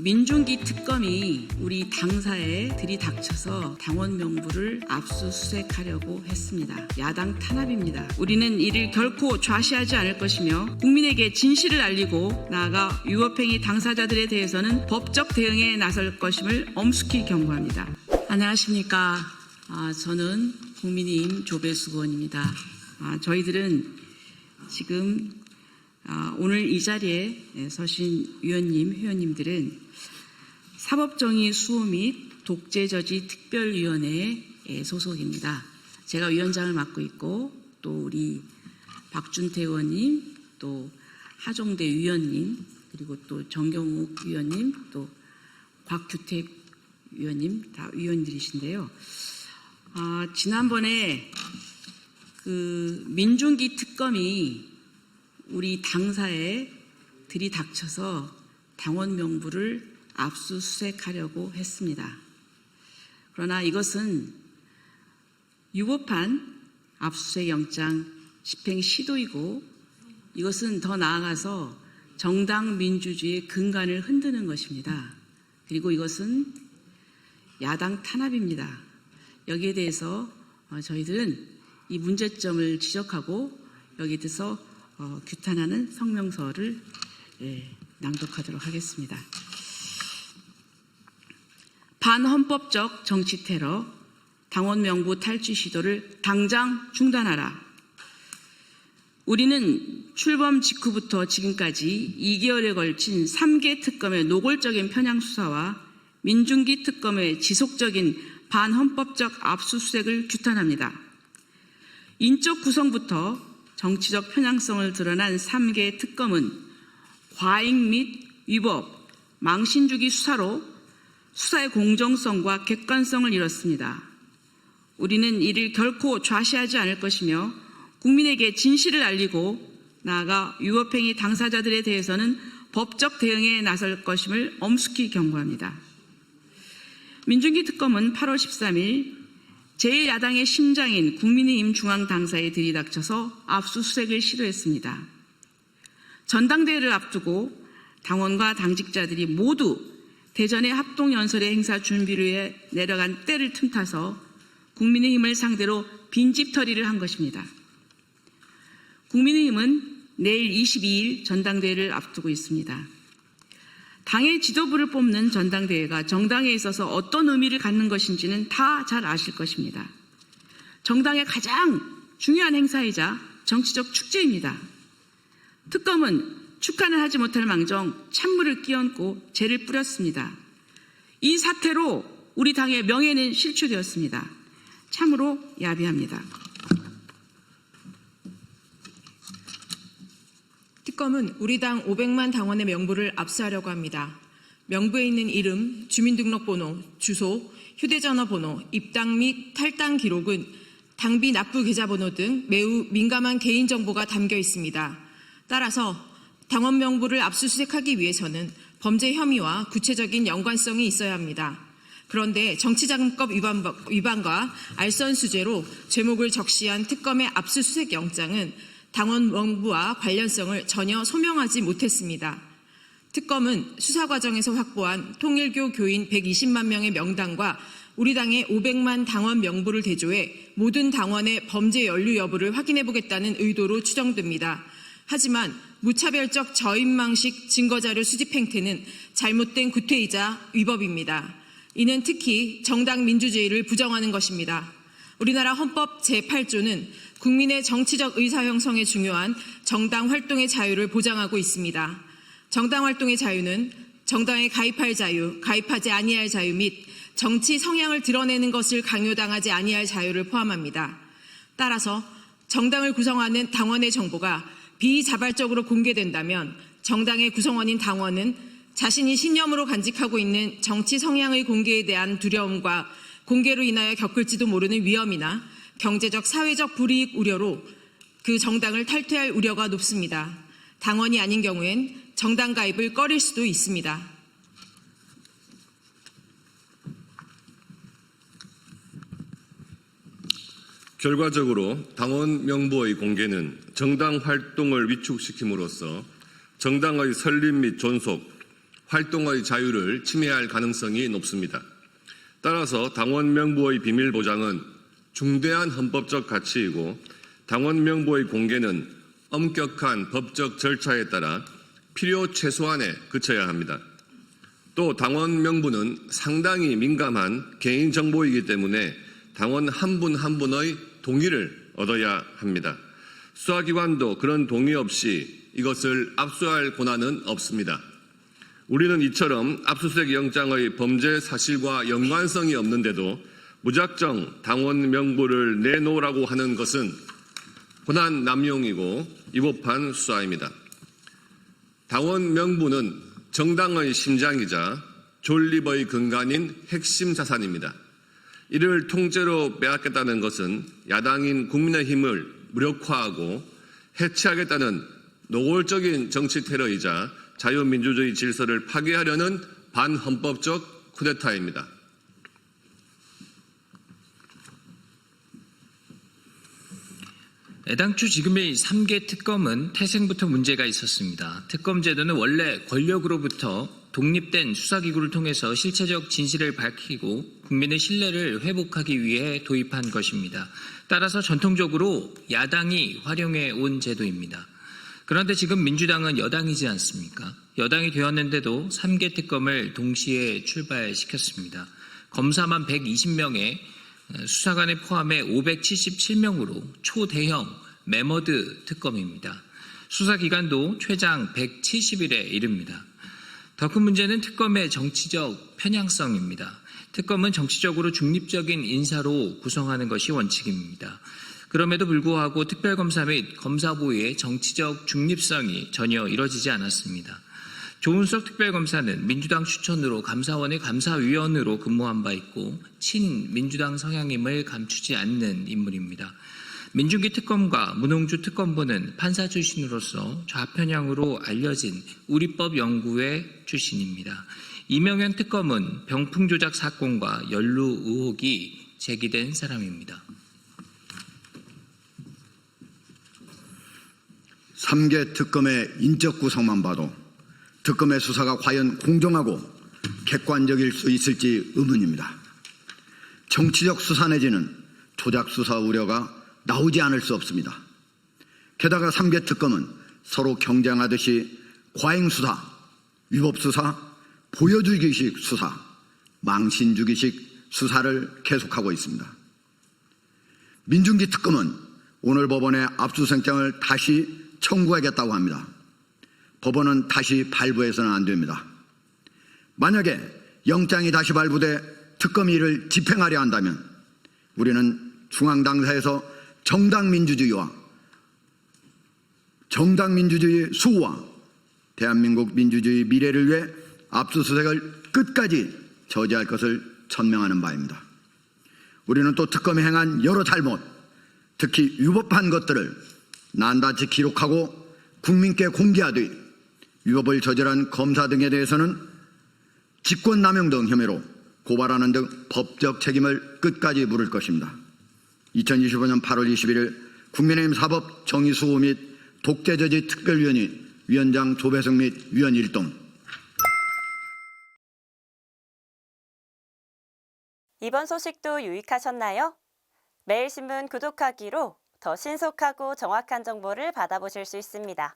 민중기 특검이 우리 당사에 들이닥쳐서 당원 명부를 압수수색하려고 했습니다. 야당 탄압입니다. 우리는 이를 결코 좌시하지 않을 것이며 국민에게 진실을 알리고 나아가 위법행위 당사자들에 대해서는 법적 대응에 나설 것임을 엄숙히 경고합니다. 안녕하십니까. 저는 국민의힘 조배숙 의원입니다. 저희들은 지금 오늘 이 자리에 서신 위원님, 회원님들은 사법정의 수호 및 독재저지 특별위원회의 소속입니다. 제가 위원장을 맡고 있고 또 우리 박준태 의원님, 또 하종대 위원님, 그리고 또 정경욱 위원님, 또 곽규택 위원님 다 위원들이신데요. 지난번에 민중기 특검이 우리 당사에 들이닥쳐서 당원 명부를 압수수색하려고 했습니다. 그러나 이것은 위법한 압수수색 영장 집행 시도이고 이것은 더 나아가서 정당 민주주의의 근간을 흔드는 것입니다. 그리고 이것은 야당 탄압입니다. 여기에 대해서 저희들은 이 문제점을 지적하고 여기에 대해서 규탄하는 성명서를 낭독하도록 하겠습니다. 반헌법적 정치 테러, 당원 명부 탈취 시도를 당장 중단하라. 우리는 출범 직후부터 지금까지 2개월에 걸친 3개 특검의 노골적인 편향 수사와 민중기 특검의 지속적인 반헌법적 압수수색을 규탄합니다. 인적 구성부터 정치적 편향성을 드러난 3개 특검은 과잉 및 위법, 망신주기 수사로 수사의 공정성과 객관성을 잃었습니다. 우리는 이를 결코 좌시하지 않을 것이며 국민에게 진실을 알리고 나아가 위법행위 당사자들에 대해서는 법적 대응에 나설 것임을 엄숙히 경고합니다. 민중기 특검은 8월 13일 제1야당의 심장인 국민의힘 중앙당사에 들이닥쳐서 압수수색을 시도했습니다. 전당대회를 앞두고 당원과 당직자들이 모두 대전의 합동연설회 행사 준비를 위해 내려간 때를 틈타서 국민의힘을 상대로 빈집털이를 한 것입니다. 국민의힘은 내일 22일 전당대회를 앞두고 있습니다. 당의 지도부를 뽑는 전당대회가 정당에 있어서 어떤 의미를 갖는 것인지는 다 잘 아실 것입니다. 정당의 가장 중요한 행사이자 정치적 축제입니다. 특검은 축하는 하지 못할 망정 찬물을 끼얹고 죄를 뿌렸습니다. 이 사태로 우리 당의 명예는 실추되었습니다. 참으로 야비합니다. 특검은 우리 당 500만 당원의 명부를 압수하려고 합니다. 명부에 있는 이름, 주민등록번호, 주소, 휴대전화번호, 입당 및 탈당 기록은 당비 납부 계좌번호 등 매우 민감한 개인정보가 담겨 있습니다. 따라서 당원 명부를 압수수색하기 위해서는 범죄 혐의와 구체적인 연관성이 있어야 합니다. 그런데 정치자금법 위반과 알선수재로 제목을 적시한 특검의 압수수색 영장은 당원 명부와 관련성을 전혀 소명하지 못했습니다. 특검은 수사 과정에서 확보한 통일교 교인 120만 명의 명단과 우리 당의 500만 당원 명부를 대조해 모든 당원의 범죄 연루 여부를 확인해보겠다는 의도로 추정됩니다. 하지만 무차별적 저인망식 증거자료 수집 행태는 잘못된 구태이자 위법입니다. 이는 특히 정당 민주주의를 부정하는 것입니다. 우리나라 헌법 제8조는 국민의 정치적 의사 형성에 중요한 정당 활동의 자유를 보장하고 있습니다. 정당 활동의 자유는 정당에 가입할 자유, 가입하지 아니할 자유 및 정치 성향을 드러내는 것을 강요당하지 아니할 자유를 포함합니다. 따라서 정당을 구성하는 당원의 정보가 비자발적으로 공개된다면 정당의 구성원인 당원은 자신이 신념으로 간직하고 있는 정치 성향의 공개에 대한 두려움과 공개로 인하여 겪을지도 모르는 위험이나 경제적, 사회적 불이익 우려로 그 정당을 탈퇴할 우려가 높습니다. 당원이 아닌 경우엔 정당 가입을 꺼릴 수도 있습니다. 결과적으로 당원 명부의 공개는 정당 활동을 위축시킴으로써 정당의 설립 및 존속, 활동의 자유를 침해할 가능성이 높습니다. 따라서 당원 명부의 비밀 보장은 중대한 헌법적 가치이고 당원 명부의 공개는 엄격한 법적 절차에 따라 필요 최소한에 그쳐야 합니다. 또 당원 명부는 상당히 민감한 개인정보이기 때문에 당원 한 분 한 분의 동의를 얻어야 합니다. 수사기관도 그런 동의 없이 이것을 압수할 권한은 없습니다. 우리는 이처럼 압수수색 영장의 범죄 사실과 연관성이 없는데도 무작정 당원 명부를 내놓으라고 하는 것은 권한 남용이고 위법한 수사입니다. 당원 명부는 정당의 심장이자 존립의 근간인 핵심 자산입니다. 이를 통째로 빼앗겠다는 것은 야당인 국민의힘을 무력화하고 해체하겠다는 노골적인 정치 테러이자 자유민주주의 질서를 파괴하려는 반헌법적 쿠데타입니다. 애당초 지금의 3개 특검은 태생부터 문제가 있었습니다. 특검 제도는 원래 권력으로부터 독립된 수사기구를 통해서 실체적 진실을 밝히고 국민의 신뢰를 회복하기 위해 도입한 것입니다. 따라서 전통적으로 야당이 활용해 온 제도입니다. 그런데 지금 민주당은 여당이지 않습니까? 여당이 되었는데도 3개 특검을 동시에 출발시켰습니다. 검사만 120명에 수사관을 포함해 577명으로 초대형 매머드 특검입니다. 수사기간도 최장 170일에 이릅니다. 더 큰 문제는 특검의 정치적 편향성입니다. 특검은 정치적으로 중립적인 인사로 구성하는 것이 원칙입니다. 그럼에도 불구하고 특별검사 및 검사부의 정치적 중립성이 전혀 이뤄지지 않았습니다. 조은석 특별검사는 민주당 추천으로 감사원의 감사위원으로 근무한 바 있고 친민주당 성향임을 감추지 않는 인물입니다. 민중기 특검과 문홍주 특검부는 판사 출신으로서 좌편향으로 알려진 우리법 연구회 출신입니다. 이명현 특검은 병풍 조작 사건과 연루 의혹이 제기된 사람입니다. 3개 특검의 인적 구성만 봐도 특검의 수사가 과연 공정하고 객관적일 수 있을지 의문입니다. 정치적 수사 내지는 조작 수사 우려가 나오지 않을 수 없습니다. 게다가 3개 특검은 서로 경쟁하듯이 과잉수사, 위법수사, 보여주기식 수사, 망신주기식 수사를 계속하고 있습니다. 민중기 특검은 오늘 법원에 압수영장을 다시 청구하겠다고 합니다. 법원은 다시 발부해서는 안 됩니다. 만약에 영장이 다시 발부돼 특검이 이를 집행하려 한다면 우리는 중앙당사에서 정당민주주의 수호와 대한민국 민주주의 미래를 위해 압수수색을 끝까지 저지할 것을 천명하는 바입니다. 우리는 또 특검이 행한 여러 잘못, 특히 위법한 것들을 낱낱이 기록하고 국민께 공개하되 위법을 저질한 검사 등에 대해서는 직권남용 등 혐의로 고발하는 등 법적 책임을 끝까지 물을 것입니다. 2025년 8월 21일 국민의힘 사법정의수호 및 독재저지 특별위원회 위원장 조배석 및 위원 일동. 이번 소식도 유익하셨나요? 매일신문 구독하기로 더 신속하고 정확한 정보를 받아보실 수 있습니다.